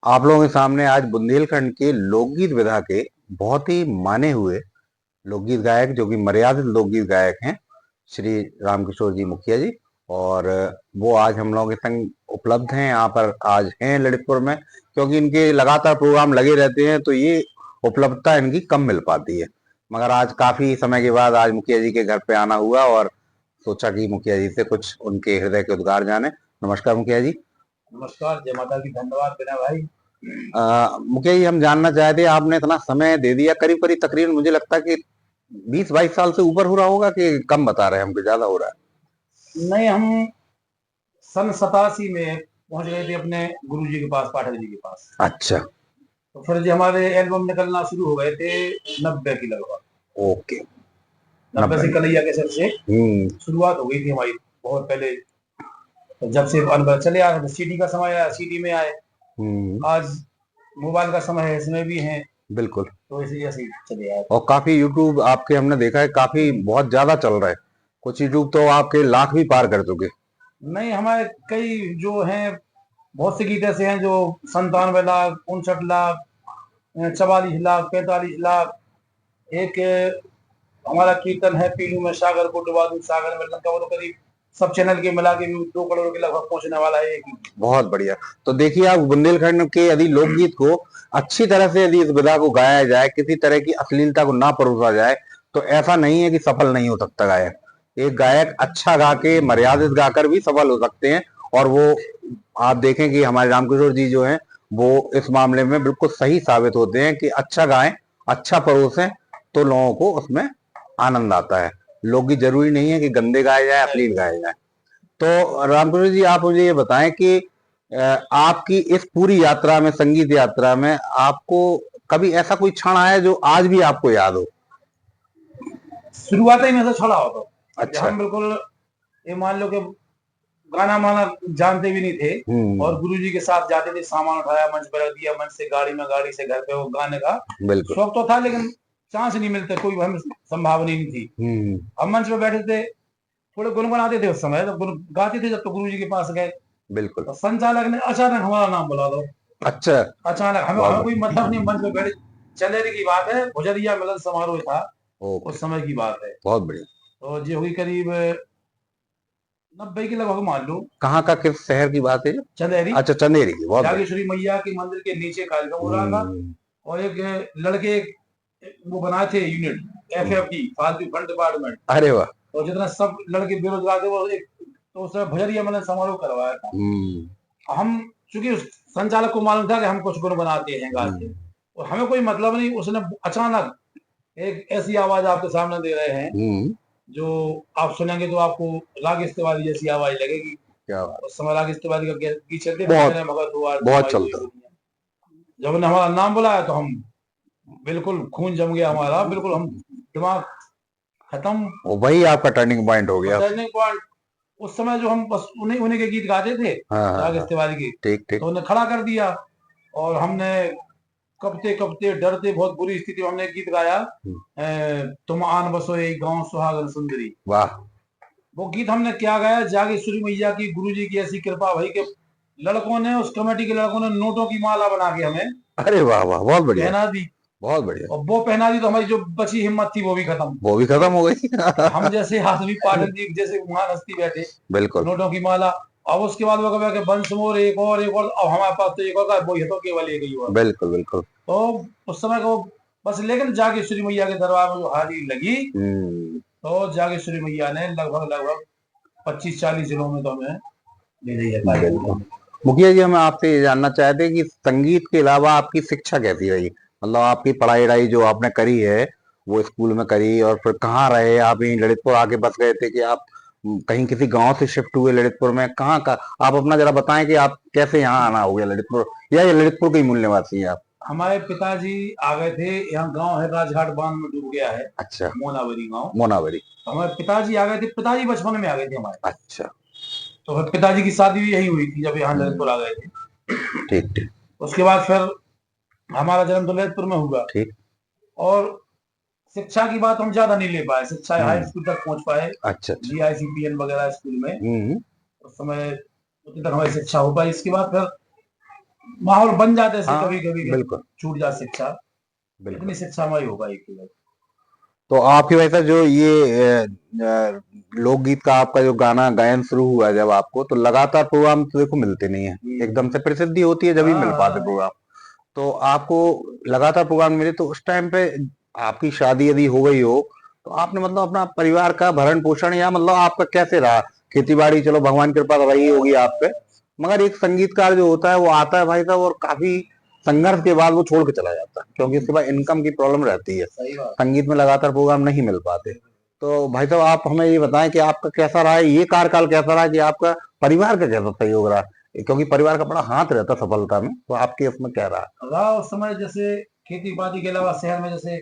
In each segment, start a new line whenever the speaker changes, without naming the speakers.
आप लोगों के सामने आज बुंदेलखंड के लोकगीत विधा के बहुत ही माने हुए लोकगीत गायक जो कि मर्यादित लोकगीत गायक हैं, श्री रामकिशोर जी मुखिया जी। और वो आज हम लोगों के संग उपलब्ध हैं, यहाँ पर आज हैं ललितपुर में, क्योंकि इनके लगातार प्रोग्राम लगे रहते हैं तो ये उपलब्धता इनकी कम मिल पाती है। मगर आज काफी समय के बाद आज मुखिया जी के घर पे आना हुआ और सोचा कि मुखिया जी से कुछ उनके हृदय के उद्गार जाने। नमस्कार मुखिया जी।
नमस्कार, जय माता की। धन्यवाद बिना भाई।
मुखिया जी, हम जानना चाहते हैं, आपने इतना समय दे दिया, करीब करीब तकरीबन मुझे लगता है कि 20-22 साल से ऊपर हो रहा होगा, कि कम बता रहे हैं हमको, ज्यादा हो रहा
नहीं, हम सन 87 में पहुंच गए थे अपने गुरु जी के पास, पाठक जी के पास।
है? अच्छा।
तो फिर जो हमारे एल्बम निकलना शुरू हो गए थे 90 की लगभग।
ओके।
90
90
से
में।
कलैया के सर से
हम्म।
शुरुआत हो गई थी हमारी, बहुत पहले। तो जब से अनुभव चले आ रहे थे, सीडी का समय आया, सीडी में आए।
हम्म।
आज मोबाइल का समय है, इसमें भी है।
बिल्कुल।
तो इसी ऐसे ही चले आए।
और काफी यूट्यूब आपके हमने देखा है, काफी बहुत ज्यादा चल रहा है। कुछ यूट्यूब तो आपके लाख भी पार कर चुके।
नहीं, हमारे कई जो हैं, बहुत से गीत ऐसे हैं जो 97 लाख, 59 लाख, 44 लाख, 45 लाख। एक हमारा कीर्तन है, पीलू में सागर को डुबा दूं सागर में लंका, वो तो करीब सब चैनल के मिला के 2 करोड़ के लगभग पहुंचने वाला है एक।
बहुत बढ़िया। तो देखिए, आप बुंदेलखंड के यदि लोकगीत को अच्छी तरह से यदि इस विधा को गाया जाए, किसी तरह की अश्लीलता को ना परोसा जाए, तो ऐसा नहीं है कि सफल नहीं हो सकता गायक। एक गायक अच्छा गा के, मर्यादित गाकर भी सफल हो सकते हैं। और वो आप देखें कि हमारे रामकिशोर जी जो हैं, वो इस मामले में बिल्कुल सही साबित होते हैं कि अच्छा गाएं, अच्छा परोसें, तो लोगों को उसमें आनंद आता है। लोकगीत जरूरी नहीं है कि गंदे गाए जाए, अश्लील गाए जाए। तो रामपुरी जी, आप मुझे ये बताएं कि आपकी इस पूरी यात्रा में, संगीत यात्रा में, आपको कभी ऐसा कोई क्षण आया जो आज भी आपको याद हो?
शुरुआत ही में से छड़ा हो तो
अच्छा।
हम बिल्कुल, ये मान लो कि गाना माना जानते भी नहीं थे।
हम्म।
और गुरु जी के साथ जाते थे, सामान उठाया, मंच पर रख दिया, मंच से गाड़ी में, गाड़ी से घर पे, वो गाने का
बिल्कुल।
शौक तो था, लेकिन चांस नहीं मिलते, कोई हमें संभावना नहीं थी।
हम्म।
हम मंच पे बैठे थे, थोड़े गुनगुनाते थे उस समय, तो गाते थे। जब तो गुरु जी के पास गए
बिल्कुल।
तो संचालक ने अचानक हमारा नाम बुला दो।
अच्छा।
अचानक हमें
बहुत
हमें कोई
बढ़िया।
मतलब नहीं, मंच पे बैठे। चंदेरी की बात है, भुजरिया मिलन समारोह था,
ओके।
उस समय की बात है।
बहुत बढ़िया।
तो जी होगी करीब 90 के लगभग मान लो।
कहाँ का, किस शहर की बात है ये?
चंदेरी,
अच्छा, चंदेरी की। बहुत बढ़िया।
जागेश्वरी मैया के मंदिर के नीचे कार्यक्रम हो रहा था।
हम्म।
और एक लड़के, वो बनाए थे यूनिट,
हम्म।
FFD, फालतू फंड डिपार्टमेंट।
अरे वाह।
और जितना सब लड़के बेरोजगार थे, वो एक, तो उस समय भजरिया मैंने समारोह करवाया था।
हम्म।
हम, चूंकि उस संचालक को मालूम था कि हम कुछ गुण बनाते हैं, गाते हैं,
हम्म।
और हमें कोई मतलब नहीं, उसने अचानक एक ऐसी आवाज आपके सामने दे रहे हैं
हम्म।
जो आप सुनेंगे तो आपको राग इस्तेवाली जैसी आवाज लगेगी।
क्या बात।
उस समय राग इस्तेवाली का गीत चलते थे,
बहुत
मेरे मगध हुआ
बहुत
तुम्हारी हुई
चलता।
दुनिया। जब उन्होंने हमारा नाम बुलाया तो हम बिल्कुल खून जम गया हमारा, बिल्कुल हम, दिमाग खत्म।
वो वही आपका टर्निंग पॉइंट हो गया।
Turning point. उस समय जो हम बस उन्हीं उन्हीं के गीत गाते थे,
हाँ हाँ
राग
हाँ।
इस्तेवाली के,
ठीक ठीक।
तो उन्हें खड़ा कर दिया। और हमने कपते कपते डरते, बहुत बुरी स्थिति में हमने एक गीत गाया, तुम आन बसो एक गांव सुहागन सुंदरी।
वाह।
वो गीत हमने क्या गाया, जागेश्वरी मैया की, गुरु जी की ऐसी कृपा भाई के लड़कों ने, उस कमेटी के लड़कों ने नोटों की माला बना के हमें
अरे वाह वाह, बहुत बढ़िया।
पहना दी।
बहुत बढ़िया।
और वो पहना दी तो हमारी जो बची हिम्मत थी वो भी खत्म।
वो भी खत्म हो गई।
हम जैसे आदमी, पाठक जी जैसे महान हस्ती बैठे,
बिल्कुल।
नोटों की माला। अब उसके बाद वो कहा कि बंस मोर एक और, एक और। अब हमारे पास तो एक और का वो है, तो केवल एक ही हुआ।
बिल्कुल बिल्कुल।
तो उस समय को बस, लेकिन जागेश्वरी मैया के दरबार में जो हाजिरी लगी,
हम्म।
तो जागेश्वरी मैया ने लगभग लगभग 25-40 जिलों में तो हमें ले लिया
बिल्कुल।
था।
मुखिया जी, हम आपसे ये जानना चाहते हैं कि संगीत के अलावा आपकी शिक्षा कैसी रही? मतलब आपकी पढ़ाई वढ़ाई जो आपने करी है, वो स्कूल में करी, और फिर कहाँ रहे आप? यहीं ललितपुर आके बस गए थे, कि आप कहीं किसी गांव से शिफ्ट हुए ललितपुर में? कहाँ का आप अपना जरा बताएं कि आप कैसे यहाँ आना हो गया ललितपुर, या ये ललितपुर के ही मूल निवासी हैं आप?
हमारे पिताजी आ गए थे, यहाँ गांव है राजघाट बांध में डूब गया है,
अच्छा।
मोनावरी गांव।
मोनावरी।
हमारे पिताजी आ गए थे, पिताजी बचपन में आ गए थे हमारे।
अच्छा।
तो फिर पिताजी की शादी भी यही हुई थी जब यहाँ ललितपुर आ गए थे।
ठीक ठीक।
उसके बाद फिर हमारा जन्म तो ललितपुर में हुआ।
ठीक।
और शिक्षा की बात हम ज्यादा नहीं ले पाए, शिक्षा हाई
हम्म।
स्कूल तक पहुंच पाए,
अच्छा अच्छा।
GICPN वगैरह स्कूल में।
हम्म।
उस समय उतनी तक हमारी शिक्षा हो पाई। इसके बाद फिर माहौल बन जाते से
हाँ,
कभी कभी
बिल्कुल
छूट जा शिक्षा,
बिल्कुल।
इतनी शिक्षा में ही होगा एक ही।
तो आपकी वैसा जो ये लोकगीत का आपका जो गाना गायन शुरू हुआ जब आपको, तो लगातार प्रोग्राम तो देखो मिलते नहीं है, एकदम से प्रसिद्धि होती है जब ही मिल पाते
हाँ
प्रोग्राम। तो आपको लगातार प्रोग्राम मिले, तो उस टाइम पे आपकी शादी यदि हो गई हो, तो आपने मतलब अपना परिवार का भरण पोषण या मतलब आपका कैसे रहा? खेती बाड़ी चलो भगवान की कृपा रही होगी आप पे, मगर एक संगीतकार जो होता है वो आता है भाई साहब, और काफी संघर्ष के बाद वो छोड़ के चला जाता है, क्योंकि उसके बाद इनकम की प्रॉब्लम रहती है,
सही बात।
संगीत में लगातार प्रोग्राम नहीं मिल पाते। तो भाई साहब आप हमें ये बताएं कि आपका कैसा रहा है, ये कार्यकाल कैसा रहा, कि आपका परिवार का कैसा सहयोग रहा, क्योंकि परिवार का बड़ा हाथ रहता है सफलता में, तो आपके उसमें क्या रहा?
रहा उस समय जैसे खेती बाड़ी के अलावा शहर में जैसे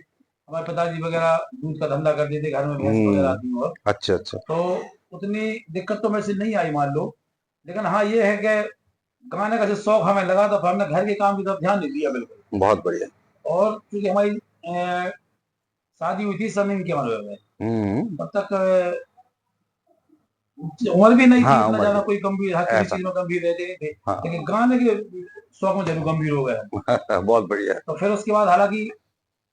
हमारे पिताजी वगैरह दूध का धंधा करते थे, घर में भैंस वगैरह थी, और
अच्छा अच्छा।
तो उतनी दिक्कत तो मेरे से नहीं आई मान लो। लेकिन हाँ ये है कि गाने का जो शौक हमें लगा तो फिर हमने घर के काम की तरफ ध्यान नहीं दिया बिल्कुल।
बहुत बढ़िया।
और क्योंकि हमारी शादी हुई थी सन 91 में, तब तक उम्र भी नहीं थी
हाँ,
इतना
उम्र
ज्यादा
भी
कोई गंभीर, हर किसी
ऐसा।
चीज में गंभीर रहते नहीं थे,
हाँ।
लेकिन गाने के शौक में जरूर गंभीर हो गए।
बहुत बढ़िया।
तो फिर उसके बाद हालांकि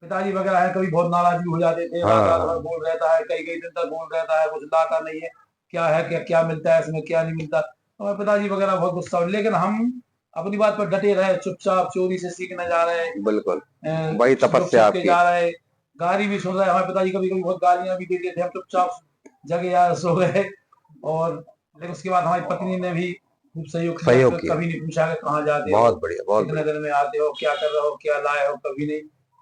पिताजी वगैरह है कभी बहुत नाराज भी हो जाते थे,
हाँ
रात रात भर
हाँ।
बोल रहता है, कई कई दिन तक बोल रहता है, कुछ लाता नहीं है, क्या है, क्या क्या मिलता है इसमें, क्या नहीं मिलता। हमारे पिताजी वगैरह बहुत गुस्सा हुए, लेकिन हम अपनी बात पर डटे रहे, चुपचाप चोरी से सीखने जा रहे,
बिल्कुल वही
छुप
तपस्या
छुप के
आपकी।
जा रहे, गाली भी सुन रहे। हमारे पिताजी कभी कभी बहुत गालियां भी देते थे, हम चुपचाप जगह यार सो गए। और लेकिन उसके बाद हमारी पत्नी ने भी खूब सहयोग किया,
सहयोग
फिर
किया।
कभी नहीं पूछा कि कहाँ जाते हो,
बहुत बढ़िया बहुत
कितने
बढ़िया।
दिन में आते हो, क्या कर रहे हो, क्या लाए हो, कभी नहीं,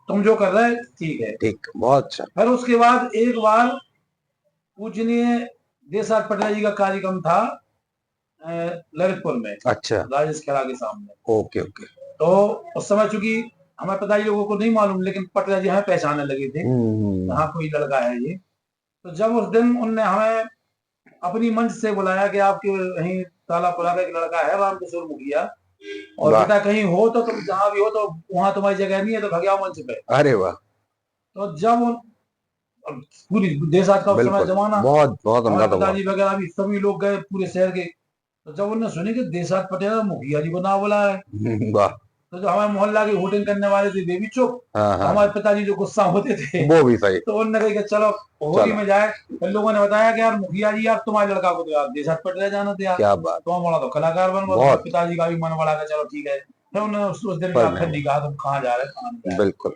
तुम जो कर रहे ठीक है।
ठीक, बहुत अच्छा।
फिर उसके बाद एक बार पूजनीय देसार पटेल जी का कार्यक्रम था ललितपुर में,
अच्छा।
राजेश खड़ा के सामने।
Okay okay.
तो उस समय चूंकि हमारे पिताजी लोगों को नहीं मालूम, लेकिन पटेल जी हमें पहचानने लगे थे, हाँ कोई लड़का है ये। तो जब उस दिन उनने हमें अपनी मंच से बुलाया कि आपके वहीं तालापुरा का एक लड़का है रामकिशोर मुखिया, और
वाह।
बेटा कहीं हो तो तुम जहां भी हो तो वहां तुम्हारी जगह नहीं है, तो भगया मंच पे।
अरे वाह।
तो जब अब पूरी देश आज का उस समय
बिल्कुल।
जमाना,
बहुत बहुत उनका
हमारे
तो बहुत।
पिताजी वगैरह भी सभी लोग गए पूरे शहर के। तो जब उन्होंने सुनी कि देसात पटेल मुखिया जी को ना बुला है,
वाह।
तो जो हमारे मोहल्ला की वोटिंग करने वाले थे वे भी चुप,
हाँ
और
हाँ
हमारे
हाँ।
पिताजी जो गुस्सा होते थे,
वो भी सही।
तो उन्होंने कहा कि चलो होली
चलो।
में जाए। फिर लोगों ने बताया कि यार मुखिया जी यार तुम्हारे लड़का को तो यार देसात पटेल जाना था यार,
क्या बात।
तो हमारा तो कलाकार बन गया। तो हमारे
बहुत।
पिताजी का भी मन बड़ा कि चलो ठीक है। फिर उन्होंने उस दिन के
पर
बाद फिर नहीं कहा तुम कहाँ जा रहे कहाँ नहीं जा रहे।
बिल्कुल।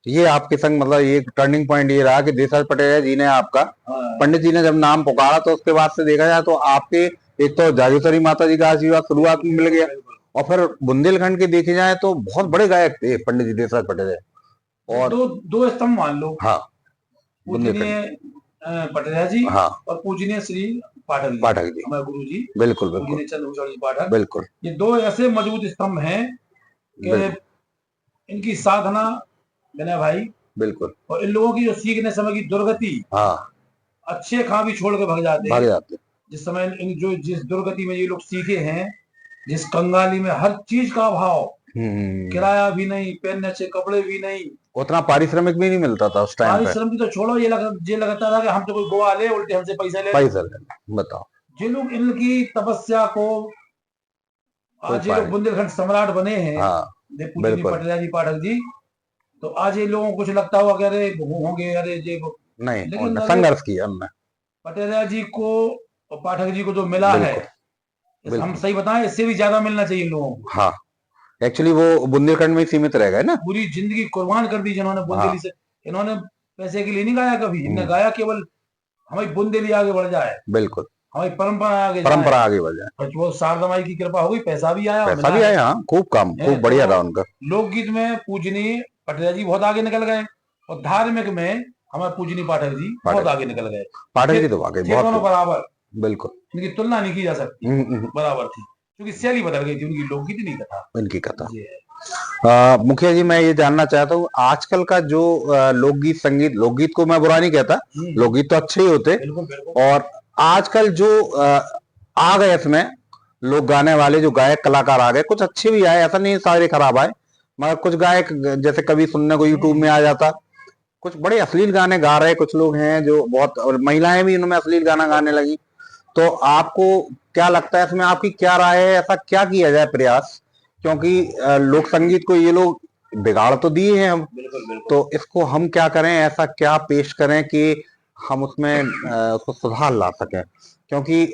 ये आपके संग मतलब ये टर्निंग पॉइंट ये रहा कि देसाई पटेल जी ने आपका,
हाँ,
पंडित जी ने जब नाम पुकारा, तो उसके बाद से देखा जाए तो आपके एक तो जागेश्वरी माता जी का आशीर्वाद शुरुआत में मिल गया,
बिल्कुल।
और फिर बुंदेलखंड के देखे जाए तो बहुत बड़े गायक थे पंडित जी देसाई पटेल।
ये
और
दो दो स्तंभ मान लो,
हाँ,
पूजनीय
बुंदेलखंड।
पटेल जी
हाँ,
और पूजनीय श्री पाठक जी,
पाठक जी।
हमारे गुरु जी
बिल्कुल बिल्कुल।
पूजनीय चंद्रभूषण जी पाठक।
बिल्कुल।
ये दो ऐसे मजबूत स्तंभ हैं कि
बिल्कुल।
इनकी साधना, विनय भाई,
बिल्कुल।
और इन लोगों की जो सीखने समय की दुर्गति,
हाँ।
अच्छे खां भी छोड़ के भाग जाते
भाग
हैं।
जाते।
जिस समय इन जो जिस दुर्गति में ये लोग सीखे हैं, जिस कंगाली में हर चीज का अभाव, किराया भी नहीं, पहनने अच्छे कपड़े भी नहीं,
उतना पारिश्रमिक भी नहीं मिलता था उस टाइम पे।
पारिश्रम की तो छोड़ो, ये लगता था कि हम तो कोई गोवा ले उल्टे हमसे पैसे ले लें।
पैसा ले, बताओ।
जो लोग इनकी तपस्या को,
कोई
आज ये लोग
पानी।
बुंदेलखंड सम्राट बने हैं,
हाँ।
पूजनी
बिल्कुल।
पटेल जी पाठक जी, तो आज ये लोगों को कुछ लगता होगा कि अरे होंगे, अरे ये
नहीं,
लेकिन
उनने
अरे
संघर्ष किया उनने।
पटेल जी को और पाठक जी को जो मिला है,
बिल्कुल
हम
बिल्कुल।
सही बताएं इससे भी ज्यादा मिलना चाहिए इन लोगों को।
हाँ, एक्चुअली वो बुंदेलखंड में ही सीमित रह गए ना।
पूरी जिंदगी कुर्बान कर दी जिन्होंने
हाँ।
बुंदेली से। इन्होंने पैसे के लिए नहीं गाया कभी, इन्होंने गाया केवल हमारी बुंदेली आगे बढ़ जाए,
बिल्कुल।
हमारी परंपरा आगे जाए,
परंपरा आगे बढ़ जाए।
और वो शारदा माई की कृपा हो गई, पैसा भी आया और
पैसा
मिला
भी
है।
आया, हाँ, खूब काम, खूब
तो
बढ़िया रहा उनका।
लोकगीत में पूजनीय पटेल जी बहुत आगे निकल गए, और धार्मिक में हमारे पूजनीय पाठक जी बहुत
पाठक
आगे निकल गए।
पाठक जी तो वाकई
थे
बहुत
दोनों
खूब।
बराबर,
बिल्कुल।
इनकी तुलना नहीं की जा सकती, बराबर थी, क्योंकि शैली बदल गई थी उनकी, लोकगीत नहीं कथा
इनकी कथा।
ये है।
मुखिया जी मैं ये जानना चाहता हूँ, आजकल का जो लोकगीत संगीत, लोकगीत को मैं बुरा नहीं कहता, लोकगीत तो अच्छे ही होते,
बिल्कुल बिल्कुल।
और आजकल जो आ गए इसमें लोग गाने वाले जो गायक कलाकार आ गए, कुछ अच्छे भी आए, ऐसा नहीं सारे खराब आए, मगर कुछ गायक जैसे कभी सुनने को यूट्यूब में आ जाता, कुछ बड़े अश्लील गाने गा रहे कुछ लोग हैं जो बहुत, और महिलाएं भी इनमें अश्लील गाना गाने लगी। तो आपको क्या लगता है इसमें, आपकी क्या राय है, ऐसा क्या किया जाए प्रयास क्योंकि लोक संगीत को ये लोग बिगाड़ तो दिए हैं हम,
बिल्कुल बिल्कुल
तो इसको हम क्या करें, ऐसा क्या पेश करें कि हम उसमें उसको सुधार ला सकें। क्योंकि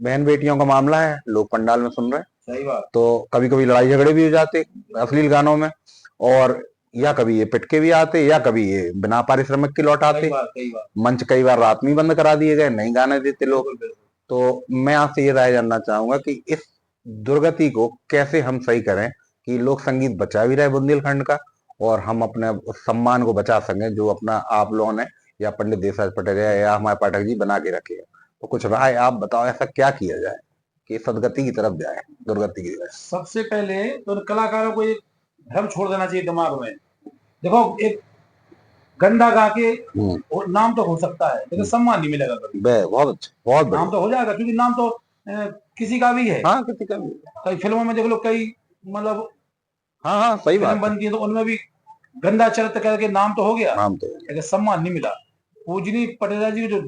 बहन बेटियों का मामला है, लोग पंडाल में सुन रहे हैं,
सही बात
तो कभी कभी लड़ाई झगड़े भी हो जाते अश्लील गानों में, और या कभी ये पिटके भी आते, या कभी ये बिना पारिश्रमिक के लौट
सही
आते।
बात सही बात
मंच कई बार रात में ही बंद करा दिए गए, नहीं गाने देते लोग।
बिल्कुल बिल्कुल
तो मैं आपसे ये राय जानना चाहूंगा कि इस दुर्गति को कैसे हम सही करें कि लोक संगीत बचा भी रहे बुंदेलखंड का, और हम अपने उस सम्मान को बचा सकें जो अपना आप लोगों ने या पंडित देवराज पटेल या हमारे पाठक जी बना के रखे हैं। तो कुछ राय आप बताओ, ऐसा क्या किया जाए कि सदगति की तरफ जाए, दुर्गति की तरफ।
सबसे पहले तो कलाकारों को एक भ्रम छोड़ देना चाहिए दिमाग में। देखो, एक गंदा गा के और नाम तो हो सकता है लेकिन सम्मान नहीं मिलेगा कभी।
बहुत अच्छा, बहुत
नाम तो हो जाएगा क्योंकि नाम तो किसी का भी है।
हाँ, किसी का भी।
कई फिल्मों में देख लो, कई मतलब
हाँ हाँ, सही
फिल्म
बात है।
बनती है तो उनमें भी गंदा चरित्र करके नाम तो हो गया,
नाम तो
लेकिन सम्मान नहीं मिला। पूजनी पटेला जी जो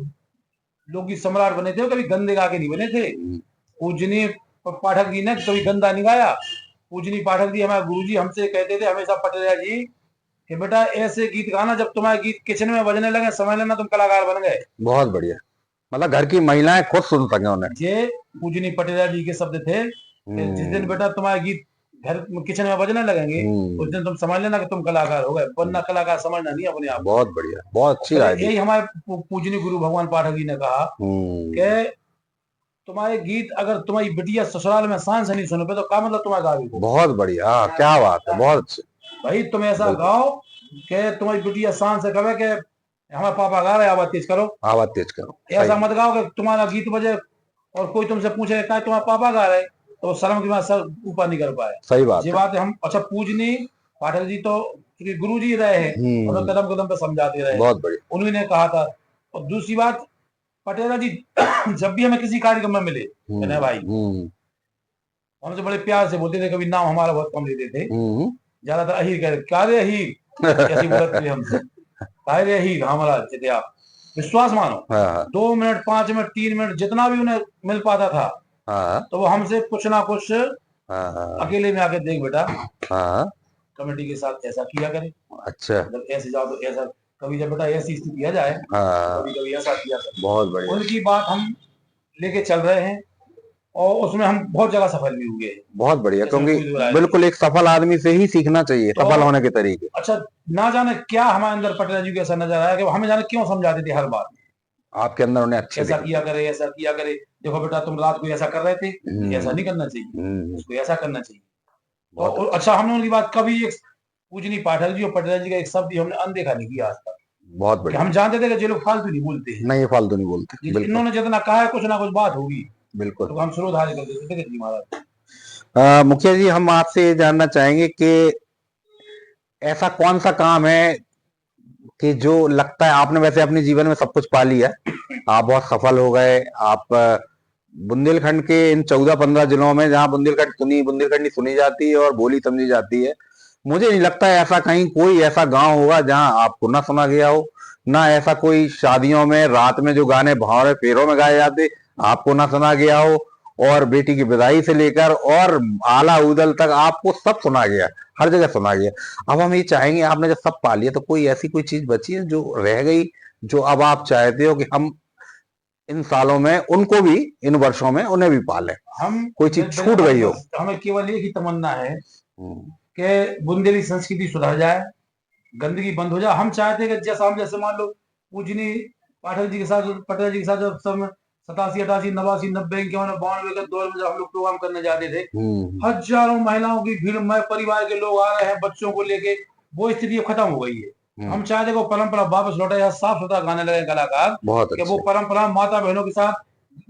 लोकगीत सम्राट बने थे वो कभी गंदे गा के नहीं बने थे। पूजनी पाठक जी ने कभी गंदा नहीं गाया। पूजनी पाठक जी हमारे गुरु जी हमसे कहते थे हमेशा, पटेला जी, कि बेटा ऐसे गीत गाना जब तुम्हारे गीत किचन में बजने लगे समझ लेना तुम कलाकार बन गए।
बहुत बढ़िया, मतलब घर की महिलाएं खुद सुन सके उन्हें।
ये पूजनी पटेला जी के शब्द थे कि जिस दिन बेटा तुम्हारे गीत घर किचन में बजने लगेंगे उस दिन तुम समझ लेना कि तुम कलाकार हो गए, वरना कलाकार समझना नहीं अपने आप।
बहुत बढ़िया, बहुत अच्छी राय दी।
यही हमारे पूजनी गुरु भगवान पाठक जी ने कहा कि तुम्हारे गीत अगर तुम्हारी बिटिया ससुराल में शान से नहीं सुन पे तो क्या मतलब तुम्हारे गावी को।
बहुत बढ़िया, हाँ, क्या बात है, बहुत अच्छे।
भाई तुम ऐसा गाओ कि तुम्हारी बिटिया शान से कहे कि हमारे पापा गा रहे, आवाज तेज करो।
आवाज तेज करो।
ऐसा मत गाओ कि तुम्हारा गीत बजे और कोई तुमसे पूछे क्या तुम्हारे पापा गा रहे, तो शर्म की बात सर ऊपर नहीं कर पाए।
सही बात
ये
है।
बात है। हम अच्छा, पूजनी पाठक जी तो गुरु जी रहे हैं, उन्हें कदम कदम पे समझाते रहे,
बहुत बढ़िया।
उन्होंने कहा था। और दूसरी बात, पटेला जी जब भी हमें किसी कार्यक्रम में मिले कहने भाई, हमसे बड़े प्यार से बोलते थे, कभी नाम हमारा बहुत कम लेते थे, ज्यादातर अहीर कहते, क्या रे अहीर ऐसी बोलते थे हमसे, काय रे अहीर हमारा जिते आप विश्वास मानो। 2 मिनट 5 मिनट 3 मिनट जितना भी उन्हें मिल पाता था तो वो हमसे कुछ ना कुछ अकेले में आके, देख बेटा कमेटी के साथ ऐसा किया करें,
अच्छा,
मतलब ऐसे जाओ तो ऐसा, कभी जब बेटा ऐसी स्थिति आ जाए कभी कभी ऐसा किया करें।
बहुत बढ़िया।
उनकी बात हम लेके चल रहे हैं और उसमें हम बहुत जगह सफल भी हुए।
बहुत बढ़िया, क्योंकि बिल्कुल एक सफल आदमी से ही सीखना चाहिए तो, सफल होने के तरीके।
अच्छा, ना जाने क्या हमारे अंदर पटेला जी को ऐसा नजर आया कि हमें जाने क्यों समझाते थे हर बात।
आपके अंदर उन्हें अच्छे
ऐसा किया करे, ऐसा किया करे, देखो बेटा तुम रात को ऐसा कर रहे थे, ऐसा नहीं करना चाहिए, इसको ऐसा करना चाहिए। तो अच्छा, हमने उनकी बात कभी एक पूजनी पाठक जी और पटेला जी का एक शब्द हमने अनदेखा नहीं किया आज तक।
बहुत बढ़िया।
हम जानते थे कि ये लोग फालतू नहीं बोलते हैं।
नहीं, फालतू नहीं बोलते।
इन्होंने जितना कहा है कुछ ना कुछ बात होगी,
बिल्कुल।
तो हम श्रोधार्य कर देते थे महाराज।
मुखिया जी, हम आपसे ये जानना चाहेंगे कि ऐसा कौन सा काम है कि जो लगता है, आपने वैसे अपने जीवन में सब कुछ पा लिया, आप बहुत सफल हो गए, आप बुंदेलखंड के इन 14-15 जिलों में जहां बुंदेलखंडी सुनी जाती है और बोली समझी जाती है, मुझे नहीं लगता है ऐसा कहीं कोई ऐसा गांव होगा जहां आपको ना सुना गया हो, ना ऐसा कोई शादियों में रात में जो गाने भावरे फेरों में गाए जाते आपको ना सुना गया हो, और बेटी की विदाई से लेकर और आला उदल तक आपको सब सुना गया, हर जगह सुना गया। अब हम ये चाहेंगे, आपने जब सब पा लिया तो कोई ऐसी कोई चीज बची है जो रह गई, जो अब आप चाहते हो कि हम इन सालों में उनको भी, इन वर्षों में उन्हें भी पालें,
हम
कोई चीज छूट गई हो।
हमें केवल एक ही तमन्ना है कि बुंदेली संस्कृति सुधर जाए, गंदगी बंद हो जाए। हम चाहते हैं कि जैसा हम, जैसे मान लो पूजनी पाठक जी के साथ, पटेल जी के साथ जब सब 87 88 89 90 91 92 के दौर में जब हम लोग प्रोग्राम करने जाते थे, हजारों महिलाओं की भीड़ में परिवार के लोग आ रहे हैं बच्चों को लेके, वो स्थिति खत्म हो गई है। हम चाहते हैं वो परंपरा वापस लौटे, साफ सुथरा गाने लगे कलाकार, कि वो परंपरा माता बहनों के साथ,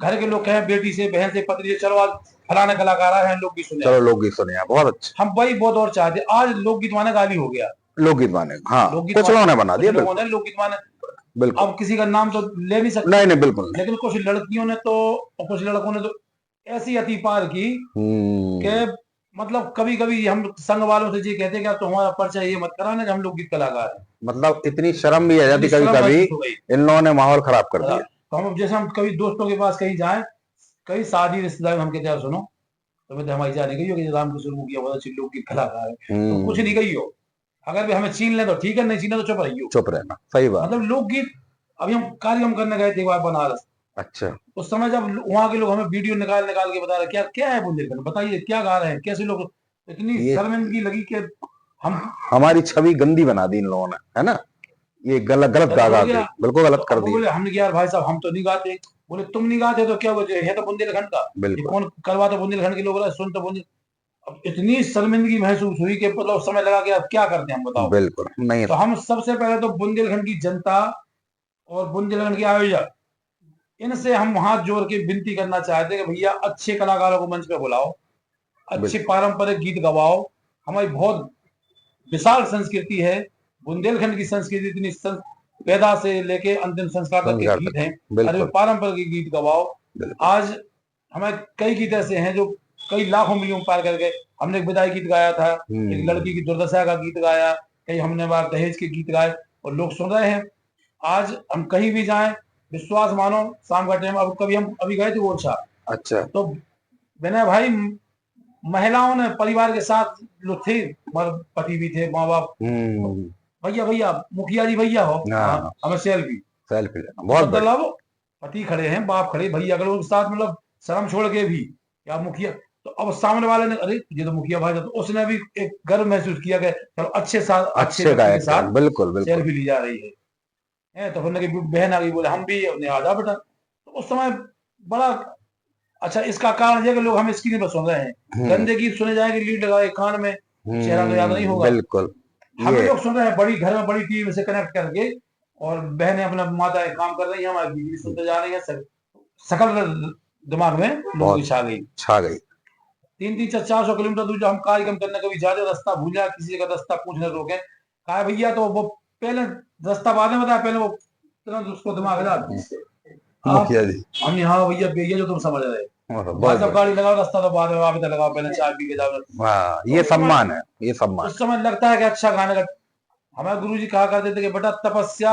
घर के लोग कहें बेटी से, बहन से, पत्नी से, चलो आज फलाने कलाकार आए हैं, लोकगीत सुने,
चलो लोकगीत सुने, बहुत अच्छा।
हम वही बहुत और चाहते। आज लोकगीत माने गाली हो गया,
लोकगीत माने, हाँ, कुछ लोगों ने बना दिया,
लोगों ने लोकगीत माने, बिल्कुल। अब किसी का नाम तो ले नहीं सकते,
नहीं नहीं, बिल्कुल।
लेकिन कुछ लड़कियों ने तो, कुछ लड़कों ने तो ऐसी अति पार की कि मतलब कभी कभी हम संघ वालों से ये कहते कि तो हमारा परिचय ये मत कराना कि हम लोकगीत कलाकार हैं।
मतलब इतनी शर्म भी आ जाती कभी कभी, इन लोगों ने माहौल खराब कर दिया।
तो हम जैसे हम कभी दोस्तों के पास कहीं जाए, कहीं शादी रिश्तेदार, हम कहते हैं सुनो तो मैं तो हमारी जाने गई हो कि राम किशोर मुखिया बहुत अच्छे लोकगीत कलाकार है, तो कुछ नहीं गई हो। अगर भी हमें छीन ले तो ठीक है, नहीं छीना तो चुप रहियो।
चुप रहना, सही बात।
मतलब लोकगीत, अभी हम कार्यक्रम करने गए थे एक बार बनारस,
अच्छा।
उस समय जब वहां के लोग हमें वीडियो निकाल निकाल के बता रहे क्या क्या है बुंदेलखंड, बताइए क्या गा रहे हैं, कैसे लोग, इतनी
ये
शर्मिंदगी लगी कि हम
हमारी छवि गंदी बना दी इन लोगों ने, है ना। ये गलत गलत गा
गलत
गा
हो
के
गया।
बिल्कुल
तो
गलत
अब
कर
वो
दिया।
बोले, हमने कहा यार भाई साहब हम तो नहीं गाते। बोले तुम नहीं गाते तो क्या वजह है, तो बुंदेलखंड का, ये
बिल्कुल
कौन करवाता बुंदेलखंड के लोग रहे, सुन तो बुंदेल। अब इतनी शर्मिंदगी महसूस हुई कि मतलब समय लगा कि अब क्या करते हैं हम, बताओ।
बिल्कुल नहीं।
तो हम सबसे पहले तो बुंदेलखंड की जनता और बुंदेलखंड के आयोजक, इनसे हम हाथ जोड़ के विनती करना चाहते हैं कि भैया अच्छे कलाकारों को मंच पे बुलाओ, अच्छे
बिल्कुल
पारंपरिक गीत गवाओ। हमारी बहुत विशाल संस्कृति है, बुंदेलखंड की संस्कृति इतनी पैदा से लेके अंतिम संस्कार तक के
संस्कार
गीत
तक।
हैं। अरे वे
बिल्कुल
पारंपरिक गीत गवाओ।
बिल्कुल।
आज हमें कई गीत ऐसे हैं जो कई लाखों मिलियन पार कर गए। हमने एक विदाई गीत गाया था, एक लड़की की दुर्दशा का गीत गाया, कई हमने बार दहेज के गीत गाए, और लोग सुन रहे हैं। आज हम कहीं भी जाएं, विश्वास मानो, शाम का टाइम, अब कभी हम अभी गए थे ओरछा,
अच्छा।
तो विनय भाई, महिलाओं ने परिवार के साथ लोग थे, मर्द पति भी थे, माँ बाप, भैया भैया मुखिया जी भैया हो,
हाँ
हमें सेल्फी।
सेल्फी लेना बहुत बढ़िया।
मतलब पति खड़े हैं, बाप खड़े, भैया खड़े, उनके साथ, मतलब शर्म छोड़ के भी या मुखिया। तो अब सामने वाले ने, अरे ये तो मुखिया भाई था, तो उसने भी एक गर्व महसूस किया कि चलो अच्छे साथ, अच्छे
अच्छे
व्यक्ति के
गायक थे,
साथ
बिल्कुल बिल्कुल।
सेल्फी ली जा रही है। तो फिर बहन आ गई, बोले हम भी, अपने आ जा बेटा। तो उस समय बड़ा अच्छा, इसका कारण है कि लोग हमें स्क्रीन पर सुन रहे हैं, गंदे गीत सुने जाएंगे, लीड लगाए कान में, चेहरा तो याद नहीं होगा।
बिल्कुल।
हमें
ये
लोग सुन रहे हैं बड़ी घर में, बड़ी टीवी से कनेक्ट करके, और बहनें अपना माताएं काम कर रही हैं, हमारी बीवी सुनते जा रही है, सकल दिमाग में लोगों की
बहुत
छा गई।
छा गई।
300-400 किलोमीटर दूर जब हम कार्यक्रम करने, कभी ज्यादा रास्ता भूल जाए, किसी का रास्ता पूछने रोके, कहा भैया तो वो पहले रास्ता बाद में बताया, पहले वो तुरंत उसको दिमाग हटा आप।
मुखिया जी।
हमने, हाँ भैया भैया जो तुम समझ रहे, भाई
बहुत
साहब
बढ़िया।
गाड़ी लगाओ, रास्ता तो बाद में, आप इधर लगाओ, पहले चाय पी के जाओ।
हाँ
तो
ये सम्मान है, ये सम्मान
उस समय लगता है कि अच्छा गाने का, हमारे गुरुजी कहा करते थे कि बेटा तपस्या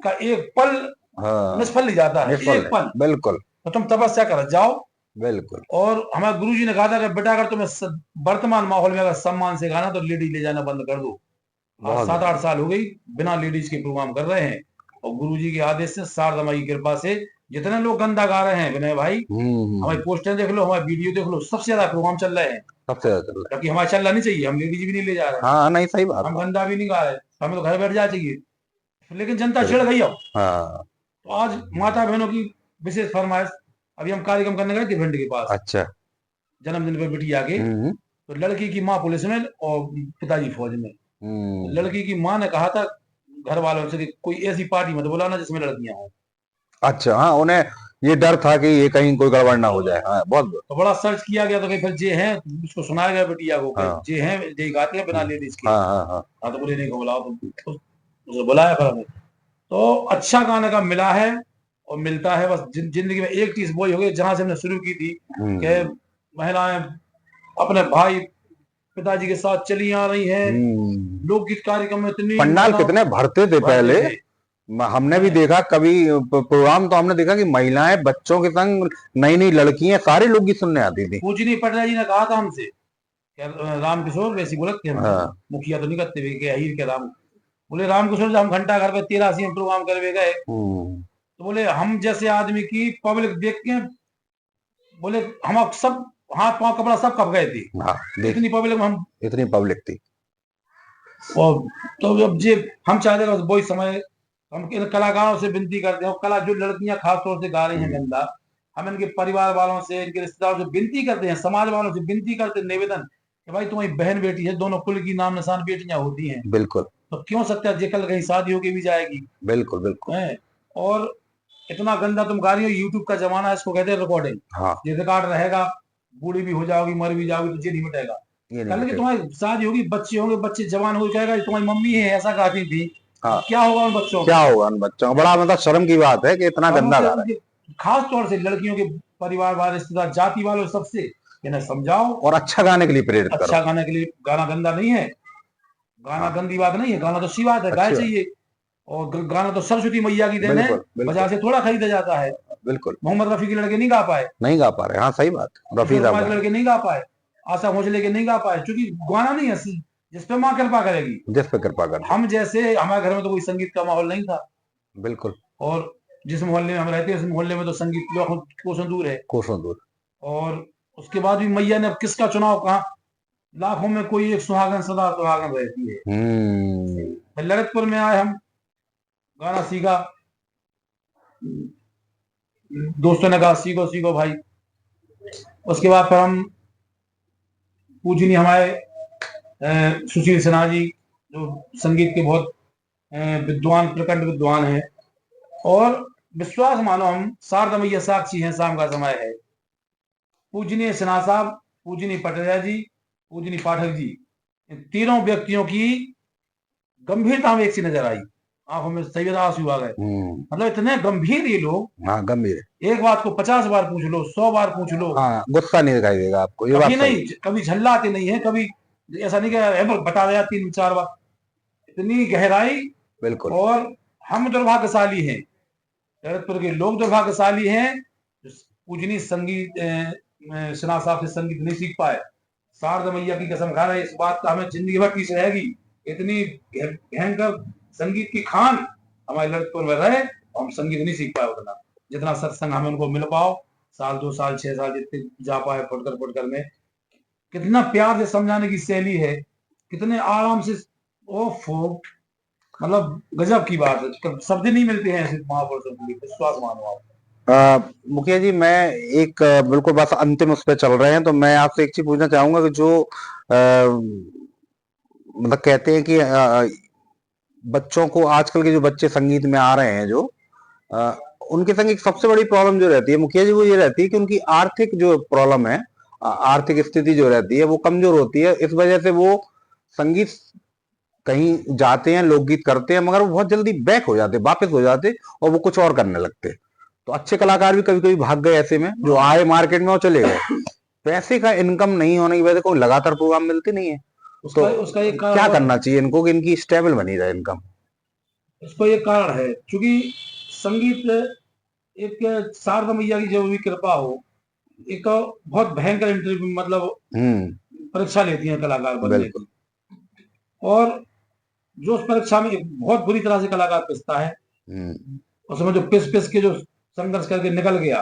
का एक पल
है। हाँ
निष्फल नहीं जाता है,
निष्फल
एक पल,
नहीं, बिल्कुल
तो तुम तपस्या कर जाओ।
बिल्कुल।
और हमारे गुरुजी ने कहा था कि बेटा अगर तुम्हें वर्तमान माहौल में अगर सम्मान से गाना, तो लेडीज ले जाना बंद कर दो। आज
बहुत
7-8
बढ़िया।
साल हो गई बिना लेडीज के प्रोग्राम कर रहे हैं, और गुरुजी के आदेश से, शारदा की कृपा से, जितने लोग गंदा गा रहे हैं विनय भाई, हमारी पोस्टर देख लो, हमारी वीडियो देख लो, सबसे ज्यादा प्रोग्राम चल रहे हैं।
सबसे ज्यादा चल रहा
जबकि हमारा चलना नहीं चाहिए, हम लेडीज भी नहीं ले जा रहे
है।
हैं,
हाँ नहीं सही बात
हम
है।
गंदा भी नहीं गा रहे, हमें तो घर बैठ जाना चाहिए, लेकिन जनता चिढ़
बिल्कुल।
गई अब।
हाँ।
तो आज माता बहनों की विशेष फरमाइश, अभी हम कार्यक्रम करने गए थे भिंड के पास,
अच्छा।
जन्मदिन पर बिटिया के। तो लड़की की माँ पुलिस में और पिताजी फौज में। तो लड़की की माँ ने कहा था घर वालों से कि कोई ऐसी पार्टी मत बुलाना जिसमें लड़कियां हों।
अच्छा। हाँ उन्हें ये डर था कि ये कहीं कोई गड़बड़ ना हो जाए। हाँ बहुत।
तो बड़ा सर्च किया गया, तो फिर जे हैं, उसको सुनाया गया बिटिया को कि
हाँ
जे हैं, जे गाते हैं बिना लेडीज के।
हाँ हाँ हाँ।
हाँ, तो बोले नहीं को बुलाओ, तो उसे बुलाया फिर हमें। तो अच्छा गाने का मिला है और मिलता है, बस जिंदगी में एक चीज वही हो गई, जहां से हमने शुरू की थी कि महिलाएं अपने भाई पिताजी के साथ चली आ रही हैं। लोकगीत कार्यक्रम में इतनी
पंडाल कितने भरते थे पहले। हमने भी देखा कभी प्रोग्राम, तो हमने देखा कि महिलाएं बच्चों के संग, नई नई लड़कियां, सारे लोग गीत सुनने आती थी।
पूजनी पटना जी ने कहा था हमसे, राम किशोर वैसी बोलत के हम
हाँ।
मुखिया तो नहीं करते के हीर के राम, बोले राम किशोर जब हम घंटा घर पे 83 में प्रोग्राम करवे गए, तो बोले हम जैसे आदमी की पब्लिक देख के, बोले हम सब हाथ पांव कपड़ा सब कप गए थे।
हाँ
इतनी पब्लिक में हम,
इतनी पब्लिक थी।
और तो अब जे हम चाहते हैं वही समय, हम इन कलाकारों से विनती करते हैं, और कला जो लड़कियां खास तौर से गा रही हैं गंदा, हम इनके परिवार वालों से, इनके रिश्तेदारों से विनती करते हैं, समाज वालों से विनती करते हैं, निवेदन कि भाई तुम्हारी बहन बेटी है, दोनों कुल की नाम निशान बेटियां होती हैं,
बिल्कुल
तो क्यों सत्या जे कल कहीं शादी होके भी जाएगी
बिल्कुल बिल्कुल।
है। और इतना गंदा तुम गा रही हो, यूट्यूब का जमाना है, इसको कहते हैं रिकॉर्डिंग।
हाँ
ये रिकॉर्ड रहेगा, बूढ़ी भी हो जाओगी, मर भी जाओगी, तो ये नहीं मिटेगा।
ये नहीं
कल की
मिटेगा।
तुम्हारी शादी होगी, बच्चे होंगे, बच्चे जवान हो कहेगा तुम्हारी मम्मी है ऐसा गाती थी,
हाँ
क्या होगा उन बच्चों
क्या
का।
होगा उन बच्चों का, बड़ा मतलब शर्म की बात है कि इतना गंदा गा रहा है।
खास तौर से लड़कियों के परिवार वाले, रिश्तेदार, जाति वालों, सबसे इन्हें समझाओ,
और अच्छा गाने के लिए प्रेरित करो।
अच्छा गाने के लिए। गाना गंदा नहीं है, गाना गंदी बात नहीं है, गाना तो सी बात है, गाय चाहिए। और गाना तो सरस्वती मैया की देन है, बाजार से थोड़ा खरीदा जाता है।
बिल्कुल।
मोहम्मद रफी के लड़के नहीं गा पाए,
नहीं गा पा रहे। हाँ सही बात। रफी साहब
के लड़के नहीं गा पाए, आशा भोसले लेके नहीं गा पाए, क्योंकि गाना नहीं है जिस पे माँ कृपा करेगी।
जिस पे कृपा कर दे।
हम जैसे हमारे घर में तो कोई संगीत का माहौल नहीं था,
बिल्कुल।
और जिस मोहल्ले में हम रहते हैं उस मोहल्ले में तो संगीत कोसों दूर है।
कोसों दूर।
और उसके बाद भी मैया ने अब किसका चुनाव कहा, लाखों में कोई एक सुहागन सदा सुहागन रहती है। फिर ललितपुर में आए, हम गाना सीखा, दोस्तों ने कहा सीखो सीखो भाई। उसके बाद फिर हम पूजनीय हमारे सुशील सिन्हा जी, जो संगीत के बहुत विद्वान, प्रकट विद्वान हैं, और विश्वास मानो हम शारदा मैया साक्षी हैं, शाम का समय है। पूजनीय सिन्हा साहब, पूजनीय पटरिया जी, पूजनीय पाठक जी, इन तीनों व्यक्तियों की गंभीरता में एक सी नजर आई, आंखों में सैयद आंसू आ गए। मतलब इतने गंभीर ये लोग,
हाँ गंभीर है।
एक बात को 50 बार पूछ लो, 100 बार पूछ लो,
हाँ गुस्सा नहीं दिखाई देगा आपको, ये बात
कभी
सही
नहीं, कभी झल्लाते नहीं है, कभी ऐसा नहीं कि बता दिया 3-4 बार, इतनी गहराई।
बिल्कुल।
और हम दुर्भाग्यशाली हैं, ललितपुर के लोग दुर्भाग्यशाली हैं, जो पूजनीय संगीत सिन्हा साहब से संगीत नहीं सीख पाए। शारदा मैया की कसम खा रहे, इस बात का हमें जिंदगी भर पीछे रहेगी। इतनी भयंकर संगीत की खान हमारे ललितपुर में रहे, हम संगीत नहीं सीख पाए उतना, जितना सत्संग हमें उनको मिल पाओ, साल 2 साल 6 साल जितने जा पाए फुटकर में। कितना प्यार से समझाने की शैली है, कितने आराम से, ओफो, मतलब गजब की बात है, शब्द नहीं मिलते हैं ऐसे महापुरुषों के लिए, विश्वास मानो आप।
मुखिया जी, मैं एक बिल्कुल बस अंतिम उस पे चल रहे हैं, तो मैं आपसे एक चीज पूछना चाहूंगा कि जो मतलब कहते हैं कि बच्चों को, आजकल के जो बच्चे संगीत में आ रहे हैं, जो अ, उनके संग एक सबसे बड़ी प्रॉब्लम जो रहती है मुखिया जी, वो ये रहती है कि उनकी आर्थिक जो प्रॉब्लम है, आर्थिक स्थिति जो रहती है वो कमजोर होती है। इस वजह से वो संगीत कहीं जाते हैं, लोकगीत करते हैं, मगर वो बहुत जल्दी बैक हो जाते, वापस हो जाते, और वो कुछ और करने लगते। तो अच्छे कलाकार भी कभी कभी भाग गए ऐसे में, जो आए मार्केट में वो चले गए। पैसे का इनकम नहीं होने की वजह से कोई लगातार प्रोग्राम मिलते नहीं है। तो
उसका एक कारण
क्या
और
करना
है,
चाहिए इनको कि इनकी स्टेबल बनी रहे इनकम?
उसको एक कारण है, क्योंकि संगीत एक शारदा मैया की जो भी कृपा हो, एक बहुत भयंकर इंटरव्यू, मतलब परीक्षा लेती है कलाकार बनने
बिल्कुल।
की। और जो उस परीक्षा में एक बहुत बुरी तरह से कलाकार पिसता है, उसमें जो पिस पिस के जो संघर्ष करके निकल गया,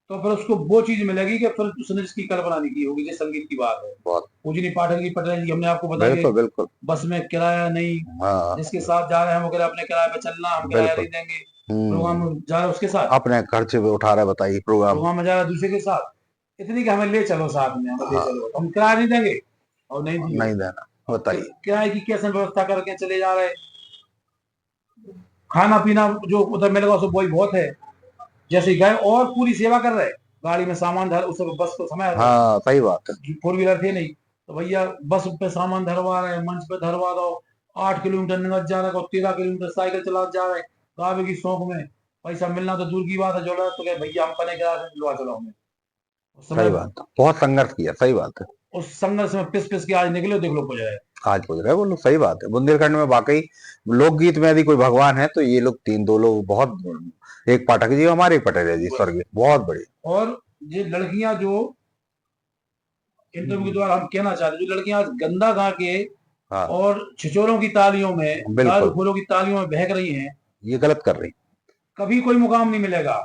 तो फिर उसको वो चीज मिलेगी कि फिर उसने जिसकी कल्पना नहीं की होगी, जिस संगीत की बात है।
बहुत।
पूजनी पाठक जी, पटेल जी, हमने आपको बताया
बिल्कुल
कि
बिल्कुल।
बस में किराया नहीं,
हाँ
जिसके साथ जा रहे हैं वो कह रहे अपने किराए पे चलना, हम किराया
बिल्कुल।
नहीं देंगे। प्रोग्राम में जा रहे हैं उसके साथ,
अपने खर्चे पे उठा रहा है, बताइए प्रोग्राम।
प्रोग्राम में जा रहा है दूसरे के साथ, इतनी कि हमें ले चलो साथ में, हमें ले
हाँ,
चलो, हम किराया नहीं देंगे, और नहीं दिए।
नहीं देना, बताइए।
किराए की कैसे व्यवस्था करके चले जा रहे हैं। खाना पीना जो उधर मिलेगा उसको वही बहुत है, जैसे गए और पूरी सेवा कर रहे, गाड़ी में सामान धर, उस बस को समय,
हाँ सही बात है।
4 व्हीलर थे नहीं, तो भैया बस पे सामान धरवा रहे हैं, मंच पे धरवा दो, 8 किलोमीटर निकल जा रहे हो, 13 किलोमीटर साइकिल चला जा रहे हैं, गावे की शौक में, पैसा मिलना तो दूर की बात है, जो तो कहे भैया हम पने करा दिलवा चलो हमें। उस
सही
समय
बात है, बहुत संघर्ष किया, सही बात है।
उस संघर्ष में पिस पिस के आज निकले, देख लो कुछ है।
आज पूछ रहे हैं वो लोग, सही बात है। बुंदेलखंड में वाकई लोकगीत में यदि कोई भगवान है तो ये लोग तीन, दो लोग बहुत। एक पाठक जी, हमारे एक पटेल जी स्वर्गीय, बहुत बड़ी।
और ये लड़कियां जो इंटरव्यू के द्वारा हम कहना चाहते हैं, जो लड़कियां आज गंदा गा के
हाँ
और छिछोरों की तालियों में,
बिल्कुल,
दारूखोरों की तालियों में बहक रही हैं,
ये गलत कर रही।
कभी कोई मुकाम नहीं मिलेगा।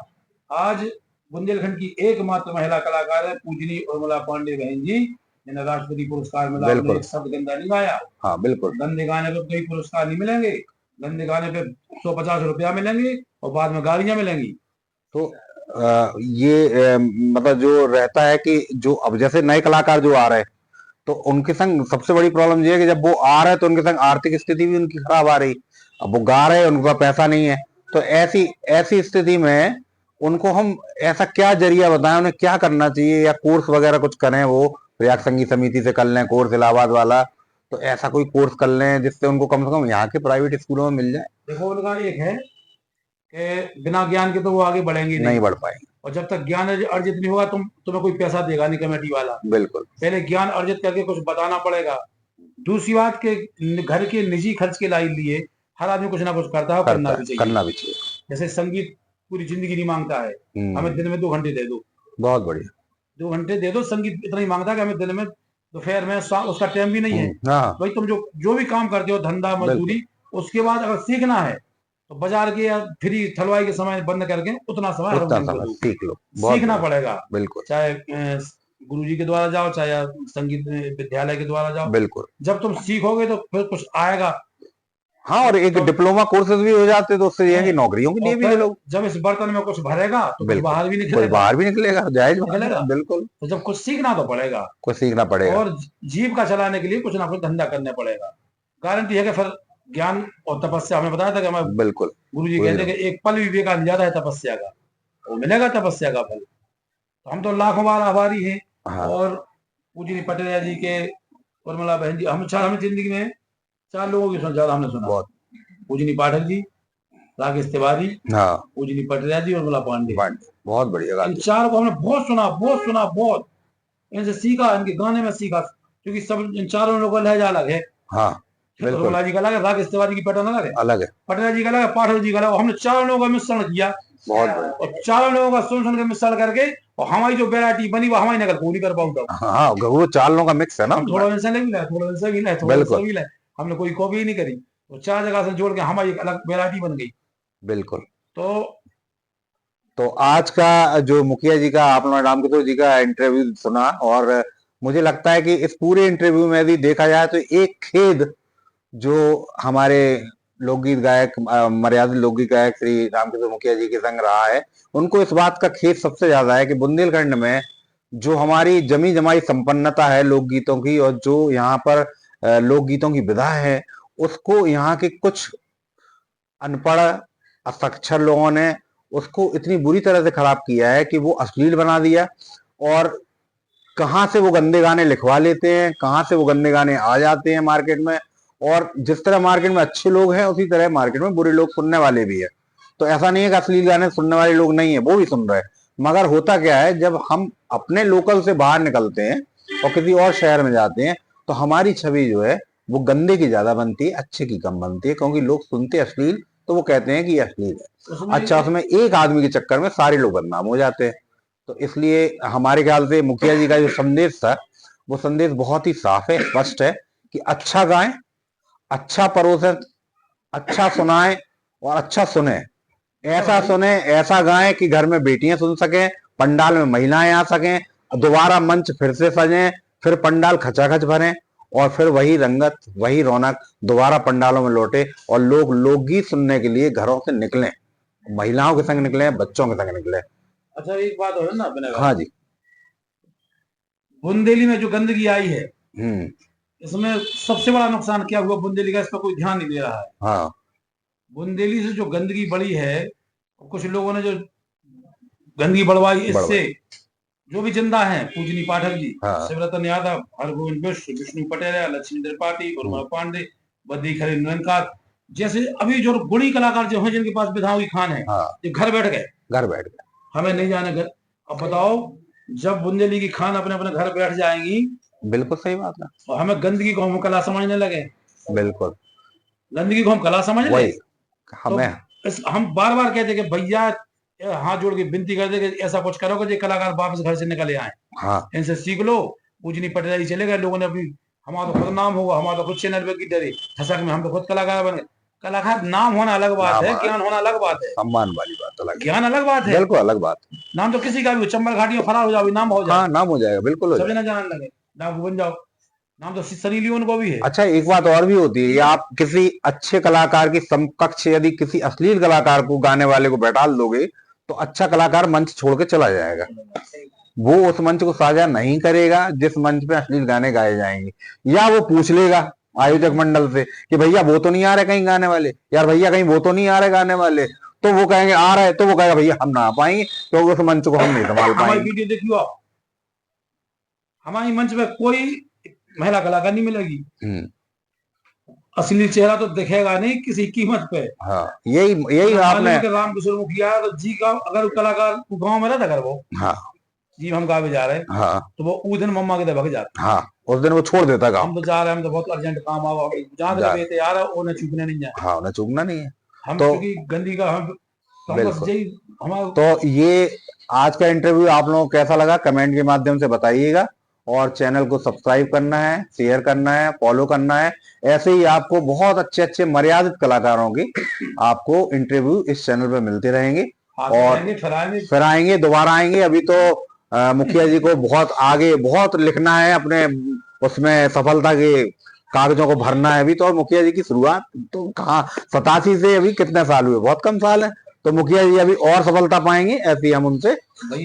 आज बुंदेलखंड की एकमात्र महिला कलाकार है पूजनी उर्मिला पांडे बहन जी, जिन्हें राष्ट्रपति पुरस्कार मिला, उन्होंने
बिल्कुल।
एक शब्द गंदा नहीं गाया।
हाँ बिल्कुल।
गंदे गाने पे कोई पुरस्कार नहीं मिलेंगे, गंदे गाने पे 150 रुपया मिलेंगे, और बाद में गालियां मिलेंगी।
तो ये मतलब जो रहता है कि जो अब जैसे नए कलाकार जो आ रहे हैं, तो उनके संग सबसे बड़ी प्रॉब्लम ये है कि जब वो आ रहे हैं तो उनके संग आर्थिक स्थिति भी उनकी खराब आ रही। अब वो गा रहे हैं, उनके पास पैसा नहीं है, तो ऐसी ऐसी स्थिति में उनको हम ऐसा क्या जरिया बताएं, उन्हें क्या करना चाहिए, या कोर्स वगैरह कुछ करें, वो प्रयाग संगीत समिति से कर लें कोर्स, इलाहाबाद वाला, तो ऐसा कोई कोर्स कर लें जिससे उनको कम से कम यहाँ के प्राइवेट स्कूलों में मिल जाए।
देखो, उनका एक है कि बिना ज्ञान के तो वो आगे बढ़ेंगे
नहीं
नहीं,
बढ़ पाएंगे।
और जब तक ज्ञान अर्जित नहीं होगा, तुम्हें कोई पैसा देगा नहीं कमेटी वाला।
बिल्कुल।
पहले ज्ञान अर्जित करके कुछ बताना पड़ेगा। दूसरी बात के घर के निजी खर्च के लिए हर आदमी कुछ ना कुछ करता है,
करता
करना
है,
भी चाहिए।
करना भी चाहिए।
जैसे संगीत पूरी जिंदगी नहीं मांगता है, हमें दिन में 2 घंटे दे दो,
बहुत बढ़िया।
2 घंटे दे दो, संगीत इतना ही मांगता है कि हमें दिन में दोपहर में उसका टाइम भी नहीं है।
हाँ
भाई तुम जो भी काम करते हो, धंधा मजदूरी, उसके बाद अगर सीखना है तो बाजार के या फ्री थलवाई के समय बंद करके उतना समय
उतना
हारमोनियम को
समय
दो।
सीख लो, बहुत
सीखना
बढ़िया,
पड़ेगा,
बिल्कुल
चाहे गुरुजी के द्वारा जाओ, चाहे या संगीत विद्यालय के द्वारा जाओ।
बिल्कुल।
जब तुम सीखोगे तो फिर कुछ आएगा।
हाँ, और एक
तो
डिप्लोमा कोर्सेज भी हो जाते तो उससे ये है
हैं,
कि नौकरियों के लिए
और
भी ये
फिर
लोग,
जब इस बर्तन में कुछ भरेगा तो कुछ
बिल्कुल
बाहर भी
कुछ
निकलेगा।
बाहर भी निकलेगा, जायज बात है,
निकलेगा
बिल्कुल
तो जब कुछ सीखना तो पड़ेगा,
कुछ सीखना पड़ेगा,
और जीविका चलाने के लिए कुछ ना कुछ धंधा करना पड़ेगा। गारंटी है कि फिर ज्ञान और तपस्या, हमने बताया था कि हमें
बिल्कुल।
गुरु जी
कोई
कहते हैं कि एक पल भी बेकार ज्यादा है तपस्या का, वो मिलेगा तपस्या का फल। तो हम तो लाखों बार आभारी हैं।
हाँ
और पूजनी पटेरिया जी के, उर्मिला बहन जी, हमने जिंदगी में 4 लोगों की ज्यादा हमने सुना।
बहुत,
पूजनी पाठक जी, राकेश तिवारी,
हाँ
पूजनी पटेरिया जी, उर्मिला पांडे।
बहुत बढ़िया
इन
गाते।
4 को हमने बहुत सुना, बहुत सुना, बहुत इनसे सीखा, इनके गाने में सीखा, क्योंकि सब इन चारों लोगों का लहजा अलग है।
हाँ बिल्कुल,
उर्मिला जी का अलग है, राकेश तिवारी की पैटर्न अलग है,
अलग है,
पटेरिया जी का अलग है, पाठक जी का अलग है। हमने चारों लोगों का मिश्रण किया,
बहुत बढ़िया।
और चारों लोगों का सुन के मिश्रण करके, और हमारी जो वैरायटी बनी वो हमारी नकल पूरी कर पाऊँ।
हाँ, वो चालों का मिक्स है ना
हम
उसमें,
थोड़ा इनसे भी लाए, थोड़ा इनसे भी लाए, थोड़ा इनसे
बिल्कुल
भी लाए, हमने कोई कॉपी ही नहीं करी। तो 4 जगह से जोड़ के हमारी एक अलग वैरायटी बन गई।
बिल्कुल।
तो
तो आज का जो मुखिया जी का, आपने रामकिशोर जी का इंटरव्यू सुना, और मुझे लगता है कि इस पूरे इंटरव्यू में भी देखा जाए तो एक खेद जो हमारे लोकगीत गायक, मर्यादित लोकगीत गायक श्री रामकिशोर मुखिया जी के संग रहा है, उनको इस बात का खेद सबसे ज्यादा है कि बुंदेलखंड में जो हमारी जमी जमाई संपन्नता है लोकगीतों की, और जो यहाँ पर लोकगीतों की विधा है, उसको यहाँ के कुछ अनपढ़ असाक्षर लोगों ने उसको इतनी बुरी तरह से खराब किया है कि वो अश्लील बना दिया। और कहाँ से वो गंदे गाने लिखवा लेते हैं, कहाँ से वो गंदे गाने आ जाते हैं मार्केट में, और जिस तरह मार्केट में अच्छे लोग हैं उसी तरह मार्केट में बुरे लोग सुनने वाले भी है। तो ऐसा नहीं है कि अश्लील गाने सुनने वाले लोग नहीं है, वो भी सुन रहे हैं। मगर होता क्या है, जब हम अपने लोकल से बाहर निकलते हैं और किसी और शहर में जाते हैं, तो हमारी छवि जो है वो गंदे की ज्यादा बनती है, अच्छे की कम बनती है, क्योंकि लोग सुनते अश्लील तो वो कहते हैं कि ये अश्लील है।
उसमें
अच्छा, उसमें एक आदमी के चक्कर में सारे लोग बदनाम हो जाते हैं। तो इसलिए हमारे ख्याल से मुखिया जी का जो संदेश था, वो संदेश बहुत ही साफ है, स्पष्ट है कि अच्छा गाएं, अच्छा परोसें, अच्छा सुनाएं, और अच्छा सुने। ऐसा सुने, ऐसा गाएं कि घर में बेटियां सुन सकें, पंडाल में महिलाएं आ सकें, दोबारा मंच फिर से सजें, फिर पंडाल खचाखच भरें, और फिर वही रंगत, वही रौनक दोबारा पंडालों में लौटे, और लोग लोकगीत सुनने के लिए घरों से निकलें, महिलाओं के संग निकले, बच्चों के संग निकले।
अच्छा, एक बात हो ना अपने भाई,
हाँ जी।
बुंदेली में जो गंदगी आई है,
हम्म।
इसमें सबसे बड़ा नुकसान क्या हुआ बुंदेली का, इस पर कोई ध्यान नहीं दे रहा है।
हाँ
बुंदेली से जो गंदगी बढ़ी है, कुछ लोगों ने जो गंदगी बढ़वाई,
बड़बड़।
इससे जो भी जिंदा हैं, पूजनी पाठक जी,
हाँ।
शिवरतन यादव, हरगोविंद बिश्र, विष्णु पटेरिया, लक्ष्मी त्रिपाठी, उर्मिला पांडे, बद्री खरे निरंकार, जैसे अभी जो गुणी कलाकार जो हैं, जिनके पास विधाओं की खान है,
हाँ,
ये घर बैठ गए,
घर बैठ गए,
हमें नहीं जाने घर। अब बताओ, जब बुंदेली की खान अपने अपने घर बैठ जाएंगी,
बिल्कुल सही बात है,
और हमें गंदगी को हम कला समझने लगे,
बिल्कुल
गंदगी को हम कला समझ ले,
वही
तो
हमें।
हम बार बार कहते कि भैया, हाथ जोड़ के विनती कर दे कि ऐसा कुछ करो कि ये कलाकार वापस घर से निकले आए,
हाँ
इनसे सीख लो। पूजनी पटेरिया जी चले गए, लोगों ने अभी, हमारा तो खुद नाम होगा, हमारा तो खुद चैनल पे की डरे ठसक में, हम तो खुद कलाकार बने। कलाकार नाम होना अलग बात
नाम
है, ज्ञान होना अलग बात है,
सम्मान वाली बात अलग है,
ज्ञान अलग बात है।
बिल्कुल अलग बात।
नाम तो किसी का भी हो, चंबल घाटी में फरार हो जाओ, नाम हो जाए,
हाँ, नाम हो जाएगा, बिल्कुल हो
सभी
जाएगा।
ना जानने लगे, डाकू बन जाओ, नाम तो सनी लियोन को भी है।
अच्छा, एक बात और भी होती है, ये आप किसी अच्छे कलाकार की समकक्ष यदि किसी अश्लील कलाकार को, गाने वाले को बैठा दोगे, तो अच्छा कलाकार मंच छोड़ के चला जाएगा, वो उस मंच को साझा नहीं करेगा जिस मंच पे अश्लील गाने गाए जाएंगे। या वो पूछ लेगा आयोजक मंडल से कि भैया वो तो नहीं आ रहे कहीं गाने वाले, यार भैया कहीं वो तो नहीं आ रहे गाने वाले, तो वो कहेंगे आ रहे, तो वो कहेगा भैया हम ना आ पाएंगे, तो उस मंच को हम नहीं संभाल
हमारी
पाएंगे।
वीडियो देखियो आप, हमारी मंच में कोई महिला कलाकार नहीं मिलेगी,
हम्म।
असली चेहरा तो दिखेगा नहीं किसी कीमत पे।
हाँ, यही यही आपने।
राम किशोर मुखिया तो जी का अगर कलाकार गांव में रहता, अगर वो
हाँ
जी हम गावे जा रहे,
हाँ
तो वो उस दिन मम्मा के दबक जाता,
हाँ, उस दिन वो छोड़ देता
हम
गाँव,
तो जा रहे हैं, हम तो बहुत अर्जेंट काम आवा, जहां
जा,
तक बेटे यार उन्हें चूकने नहीं जाए,
हाँ, उन्हें चूकना नहीं है।
हम
तो
क्योंकि गंदी का हम, तो हम बस
बिल्कुल।
यही हमारा।
तो ये आज का इंटरव्यू आप लोगों को कैसा लगा, कमेंट के माध्यम से बताइएगा, और चैनल को सब्सक्राइब करना है, शेयर करना है, फॉलो करना है। ऐसे ही आपको बहुत अच्छे अच्छे मर्यादित कलाकारों की आपको इंटरव्यू इस चैनल पे मिलते रहेंगे। और फिर आएंगे, दोबारा आएंगे। अभी तो मुखिया जी को बहुत आगे बहुत लिखना है, अपने उसमें सफलता के कागजों को भरना है। अभी तो मुखिया जी की शुरुआत तो कहाँ, 87 से अभी कितने साल हुए, बहुत कम साल है। तो मुखिया जी अभी और सफलता पाएंगे, ऐसी हम उनसे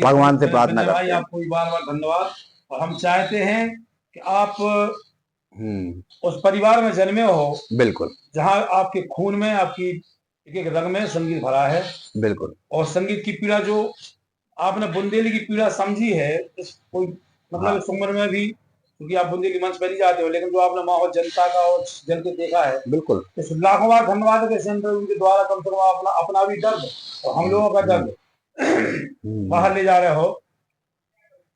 भगवान से प्रार्थना करते हैं।
आपको बार बार धन्यवाद। और हम चाहते हैं कि आप उस परिवार में जन्मे हो,
बिल्कुल,
जहां आपके खून में, आपकी एक एक रग में संगीत भरा है।
बिल्कुल।
और संगीत की पीड़ा जो आपने बुंदेली की पीड़ा समझी है, इस कोई मतलब इस उम्र में भी, क्योंकि आप बुंदेली मंच पर नहीं जाते हो, लेकिन जो आपने माहौल जनता का और जन के देखा है,
बिल्कुल,
इस लाखों बार धन्यवाद के इंटरव्यू के द्वारा कम से कम अपना अपना भी दर्द और हम लोगों का दर्द बाहर ले जा रहे हो,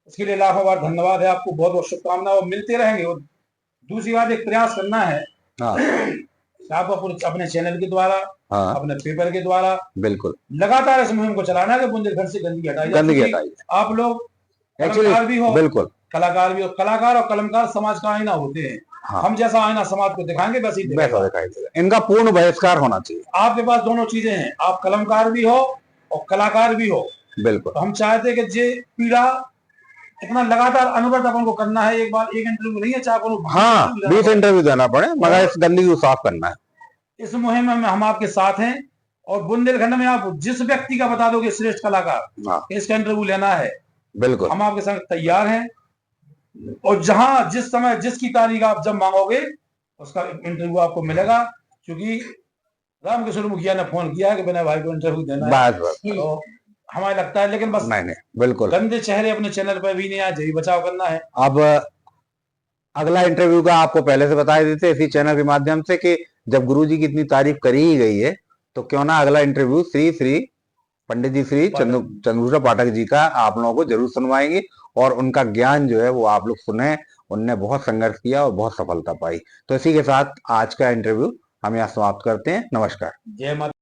इसके लिए लाखों बार धन्यवाद है। आपको बहुत बहुत शुभकामनाएं और मिलते रहेंगे। और दूसरी बात, एक प्रयास करना है आप अपने चैनल के द्वारा, अपने पेपर के द्वारा
बिल्कुल
लगातार इस मुहिम को चलाना है कि बुंदेलखंड से गंदगी हटाई। आप लोग कलाकार भी हो,
बिल्कुल
कलाकार भी हो, कलाकार और कलमकार समाज का आईना होते हैं। हम जैसा आईना समाज को दिखाएंगे बस ही दिखाएगा।
इनका पूर्ण बहिष्कार होना चाहिए।
आपके पास दोनों चीजें हैं, आप कलमकार भी हो और कलाकार भी हो।
बिल्कुल।
तो हम चाहते हैं कि ये पीड़ा इतना लगातार अनुगत अपन को करना है। एक बार एक इंटरव्यू नहीं है, चाहे
20 इंटरव्यू देना पड़े, मगर इस गंदगी को साफ करना है।
इस मुहिम में हम आपके साथ हैं। और बुंदेलखंड में आप जिस व्यक्ति का बता दोगे श्रेष्ठ कलाकार, इसका इंटरव्यू लेना है,
बिल्कुल हम
आपके संग तैयार हैं। और जहां जिस समय जिसकी तारीख आप जब मांगोगे उसका इंटरव्यू आपको मिलेगा। क्योंकि रामकिशोर मुखिया ने फोन किया कि विनय भाई को इंटरव्यू देना है, तो हमें लगता है, लेकिन बस
नहीं, बिल्कुल
गंदे चेहरे अपने चैनल पर भी नहीं आए, जय बचाव करना है।
अब अगला इंटरव्यू का आपको पहले से बता देते इसी चैनल के माध्यम से कि जब गुरुजी की इतनी तारीफ करी ही गई है, तो क्यों ना अगला इंटरव्यू श्री पंडित जी श्री चंद्रभूषण पाठक जी का आप लोगों को जरूर सुनवाएंगे। और उनका ज्ञान जो है वो आप लोग सुने। उनने बहुत संघर्ष किया और बहुत सफलता पाई। तो इसी के साथ आज का इंटरव्यू हम यहाँ समाप्त करते हैं। नमस्कार।
जय माता।